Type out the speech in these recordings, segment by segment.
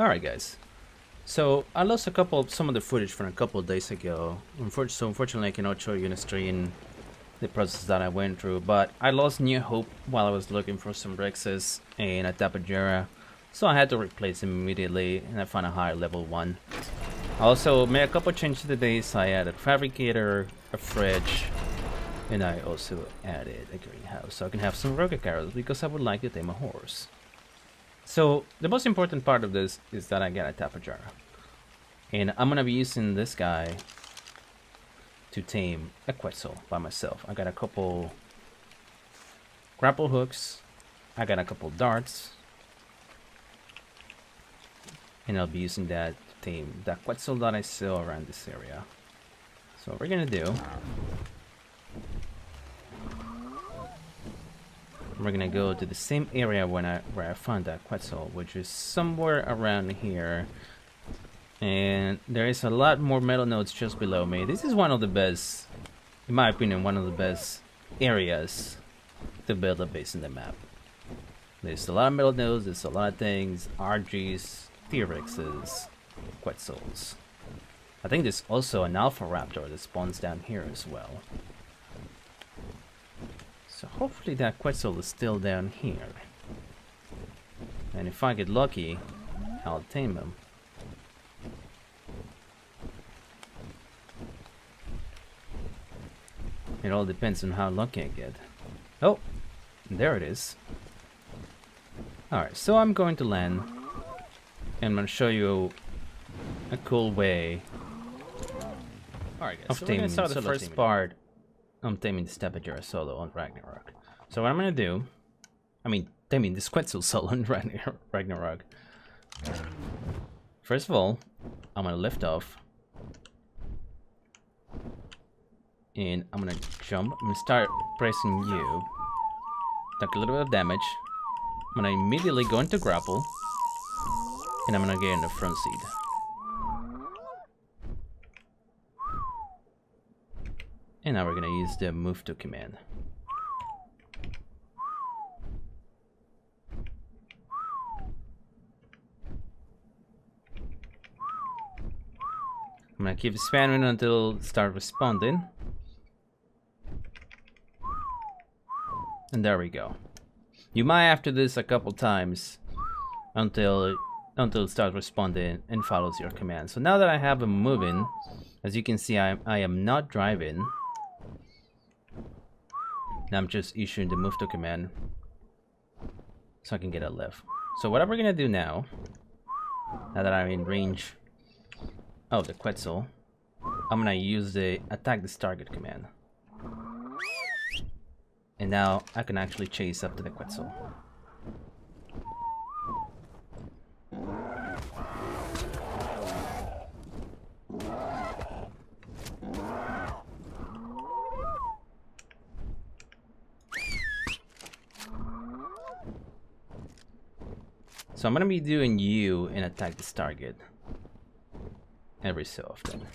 Alright guys, so I lost some of the footage from a couple of days ago. So unfortunately I cannot show you in a stream the process that I went through, but I lost New Hope while I was looking for some Rexes and a Tapajara, so I had to replace them immediately and I found a higher level one. I also made a couple changes to the base. I added a fabricator, a fridge, and I also added a greenhouse so I can have some rocket carrots because I would like to tame a horse. So the most important part of this is that I get a Tapajara, and I'm gonna be using this guy to tame a Quetzal by myself. I got a couple grapple hooks, I got a couple darts, and I'll be using that to tame that Quetzal that I saw around this area. So what we're gonna do, we're gonna go to the same area where I found that Quetzal, which is somewhere around here. And there is a lot more metal nodes just below me. This is one of the best, in my opinion, one of the best areas to build a base in the map. There's a lot of metal nodes, there's a lot of things, RGs, T-Rexes, Quetzals. I think there's also an Alpha Raptor that spawns down here as well. So hopefully that Quetzal is still down here. And if I get lucky, I'll tame him. It all depends on how lucky I get. Oh, there it is. Alright, so I'm going to land. And I'm going to show you a cool way of taming. So the first part, I'm taming this Tapajara solo on Ragnarok. So what I'm going to do, taming this Quetzal solo on Ragnarok. First of all, I'm going to lift off. And I'm gonna jump. I'm gonna start pressing U. Take a little bit of damage. I'm gonna immediately go into grapple. And I'm gonna get in the front seat. And now we're gonna use the move to command. I'm gonna keep spamming until it starts responding. And there we go. You might have to do this a couple times until it starts responding and follows your command. So now that I have him moving, as you can see, I am not driving. Now I'm just issuing the move to command so I can get a lift. So what we're gonna do now that I'm in range of the Quetzal, I'm gonna use the attack this target command. And now I can actually chase up to the Quetzal. So I'm gonna be doing U and attack this target every so often.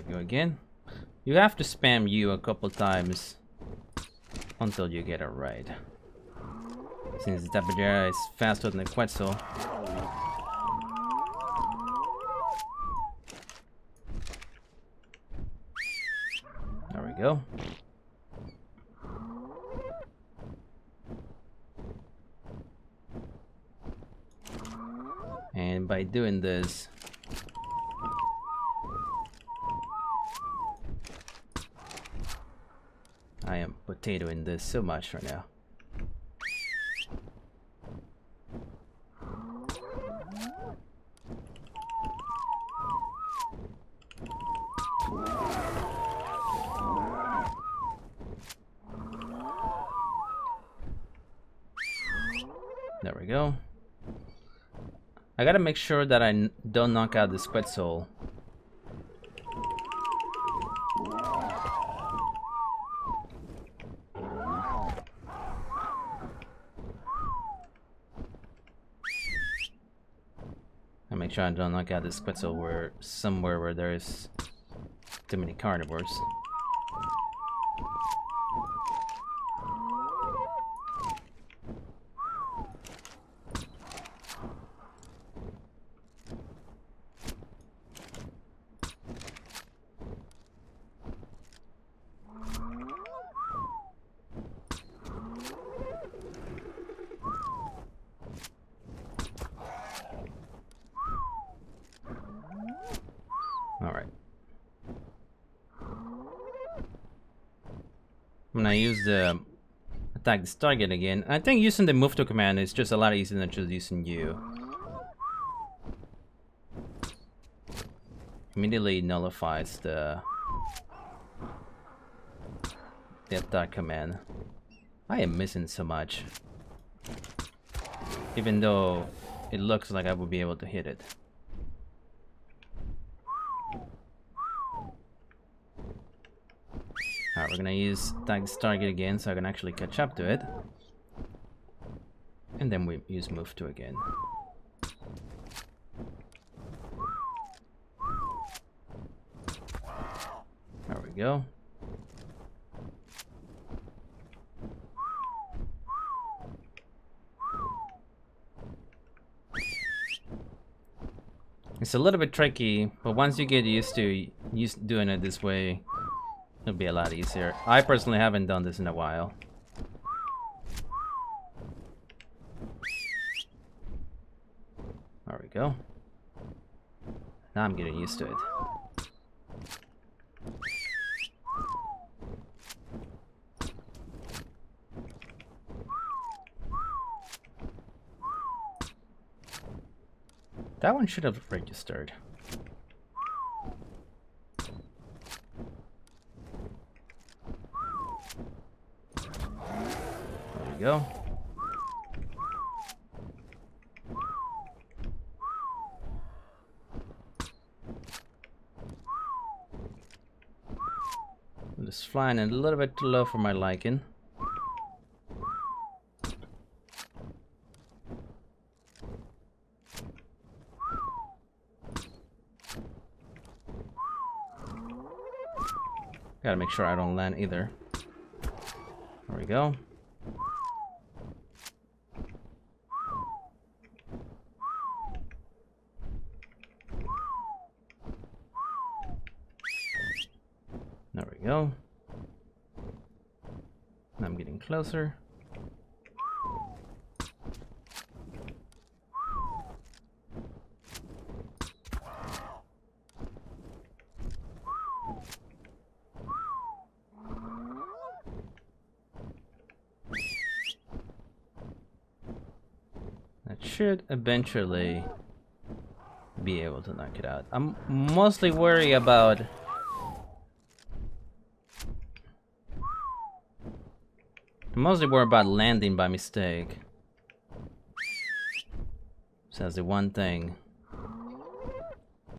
Again, you have to spam U a couple times until you get it right. Since the Tapajara is faster than the Quetzal, there we go. And by doing this, I am potatoing this so much right now. There we go. I gotta make sure that I don't knock out this Quetzal. Make sure I don't knock out this Quetzal somewhere where there is Too many carnivores. Alright. I'm gonna use the attack this target again. I think using the move to command is just a lot easier than just using you. Immediately nullifies the attack command. I am missing so much. Even though it looks like I would be able to hit it. Alright, we're gonna use attack this target again so I can actually catch up to it. And then we use move to again. There we go. It's a little bit tricky, but once you get used to doing it this way, it'll be a lot easier. I personally haven't done this in a while. There we go. Now I'm getting used to it. That one should have registered. There we go. I'm just flying a little bit too low for my liking. Gotta make sure I don't land either. There we go. There we go. I'm getting closer. Should eventually be able to knock it out. I'm mostly worried about landing by mistake. So that's the one thing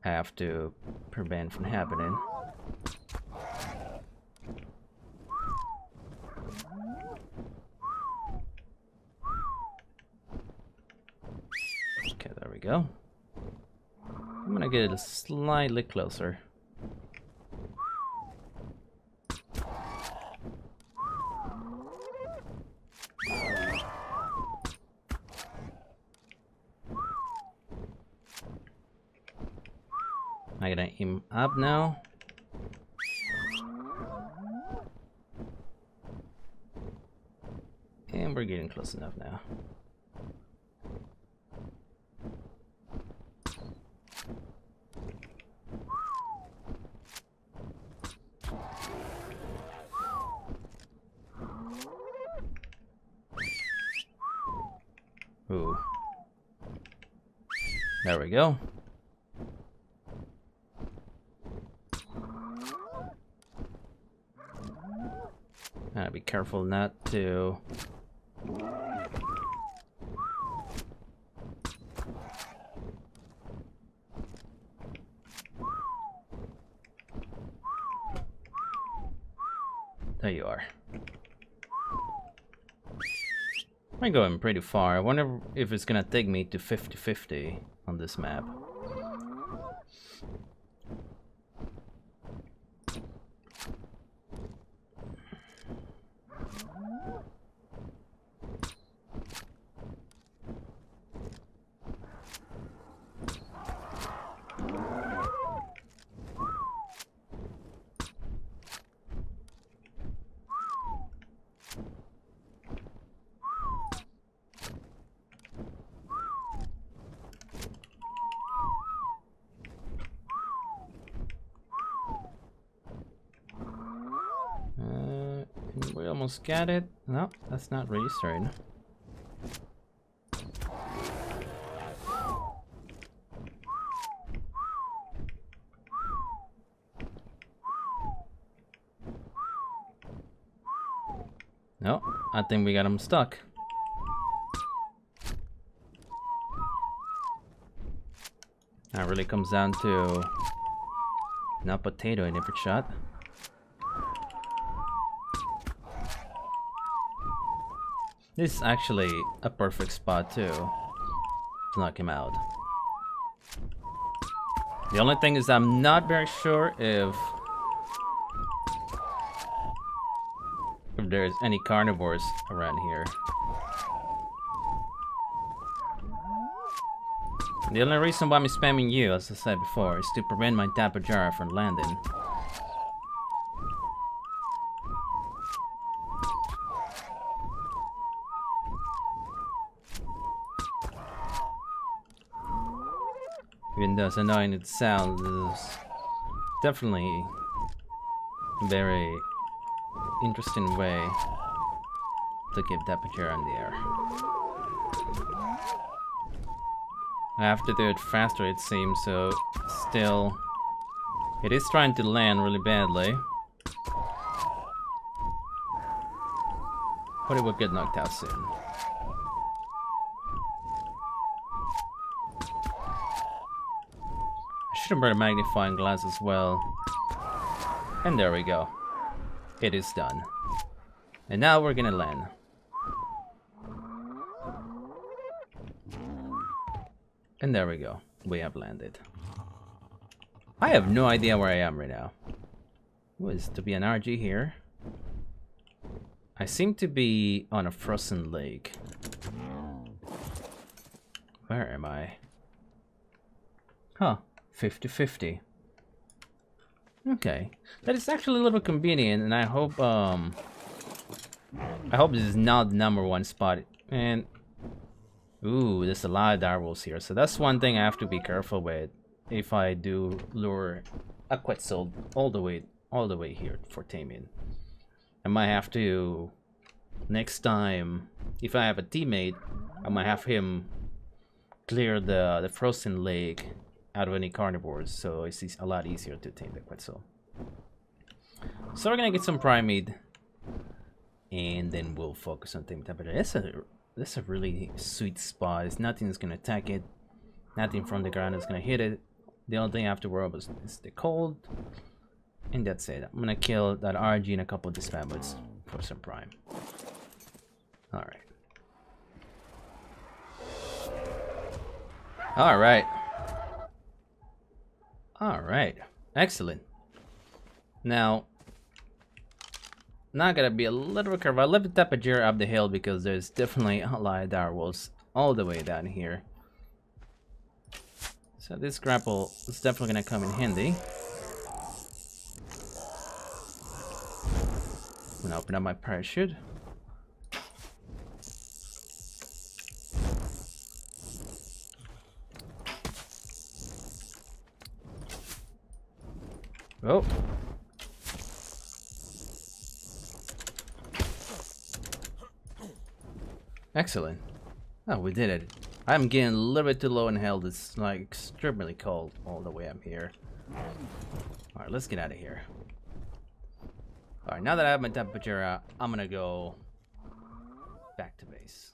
I have to prevent from happening. Okay, there we go. I'm gonna get it slightly closer. I'm gonna aim up now. And we're getting close enough now. Ooh. There we go. Gotta be careful not to... There you are. I'm going pretty far. I wonder if it's gonna take me to 50-50 on this map. almost got it. No, that's not registering. No, I think we got him stuck. That really comes down to not potato in every shot. This is actually a perfect spot too to knock him out. The only thing is I'm not very sure if there's any carnivores around here. The only reason why I'm spamming you, as I said before, is to prevent my Tapajara from landing. Even though as annoying it sounds, it's definitely a very interesting way to keep Tapajara in the air. I have to do it faster, it seems, so still it is trying to land really badly, but it will get knocked out soon. I should have brought a magnifying glass as well, and there we go. It is done, and now we're gonna land. And there we go. We have landed. I have no idea where I am right now. What is to be an RG here? I seem to be on a frozen lake. Where am I? Huh. 50-50. Okay. That is actually a little convenient, and I hope this is not the #1 spot. And ooh, there's a lot of direwolves here, so that's one thing I have to be careful with if I do lure a Quetzal all the way here for taming. I might have to, next time, if I have a teammate, I might have him clear the frozen lake out of any carnivores, so it's a lot easier to tame the Quetzal. So we're gonna get some primate, and then we'll focus on taming temperature. This is a really sweet spot. It's nothing that's gonna attack it. Nothing from the ground is gonna hit it. The only thing I have to worry about is the cold. And that's it. I'm gonna kill that RG and a couple of dismembers for some prime. Alright. Alright. Alright. Excellent. Now, not gonna be a little bit careful. I left the Tapajara up the hill because there's definitely a lot of direwolves all the way down here. So this grapple is definitely gonna come in handy. I'm gonna open up my parachute. Oh. Excellent. Oh, we did it. I'm getting a little bit too low in health. It's like extremely cold all the way up here. Alright, let's get out of here. Alright, now that I have my temperature, I'm gonna go back to base.